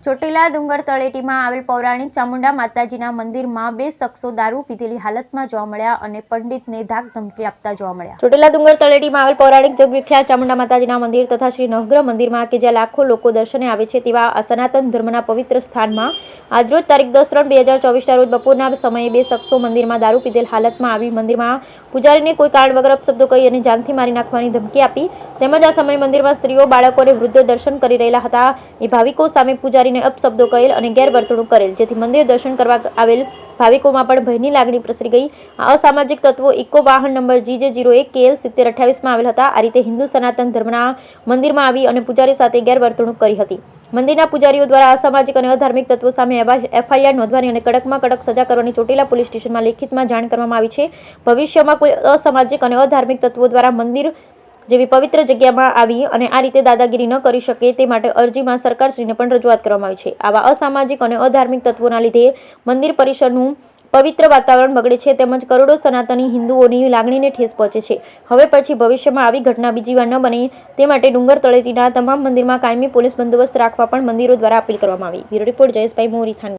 ચોટીલા ડુંગર તળેટીમાં આવેલ પૌરાણિક ચામુંડા માતાજીના મંદિરમાં બે શખ્સો દારૂ પીધેલી હાલતમાં જોવા મળ્યા અને પંડિતને ધાક ધમકી આપતા જોવા મળ્યા. ચોટીલા ડુંગર તળેટીમાં આવેલ પૌરાણિક જગવિખ્યાત ચામુંડા માતાજીના મંદિર તથા શ્રી નવગ્રહ મંદિરમાં કે જ્યાં લાખો લોકો દર્શને આવે છે તેવા આ સનાતન ધર્મના પવિત્ર સ્થાનમાં આજરોજ તારીખ 10/3/2024 રોજ બપોરના સમયે બે શખ્સો મંદિરમાં દારૂ પીધેલ હાલતમાં આવી મંદિરમાં પૂજારીને કોઈ કારણ વગર અપશબ્દો કહી અને જાનથી મારી નાખવાની ધમકી આપી તેમજ આ સમયે મંદિરમાં સ્ત્રીઓ, બાળકો અને વૃદ્ધો દર્શન કરી રહેલા હતા એ ભાવિકો સામે પૂજારીને અપશબ્દો કહેલ અને ગેરવર્તણૂક કરેલ, જેથી મંદિર દર્શન કરવા આવેલ ભાવિકોમાં પણ ભયની લાગણી પ્રસરી ગઈ. આ અસામાજિક તત્વો ઇકો વાહન નંબર GJ01KL 7028 માં આવેલ હતા. આ રીતે હિન્દુ સનાતન ધર્મના મંદિરમાં આવી અને પૂજારી સાથે ગેરવર્તણૂક કરી હતી. મંદિરના પૂજારીઓ દ્વારા અસામાજિક અને અધાર્મિક તત્વો સામે FIR નોંધવાની અને કડકમાં કડક સજા કરવાની ચોટીલા પોલીસ સ્ટેશનમાં લેખિતમાં જાણ કરવામાં આવી છે. ભવિષ્યમાં કોઈ અસામાજિક અને અધાર્મિક તત્વો દ્વારા મંદિર જેવી પવિત્ર જગ્યામાં આવી અને આ રીતે દાદાગીરી ન કરી શકે તે માટે અરજીમાં સરકારશ્રીને પણ રજૂઆત કરવામાં આવી છે. આવા અસામાજિક અને અધાર્મિક તત્વોના લીધે મંદિર પરિસરનું પવિત્ર વાતાવરણ બગડે છે તેમજ કરોડો સનાતની હિન્દુઓની લાગણીને ઠેસ પહોંચે છે. હવે પછી ભવિષ્યમાં આવી ઘટના બીજી વાર ન બને તે માટે ડુંગર તળેટીના તમામ મંદિરમાં કાયમી પોલીસ બંદોબસ્ત રાખવા પણ મંદિરો દ્વારા અપીલ કરવામાં આવી. બ્યુરો રિપોર્ટ જયેશભાઈ મોરી, થાન.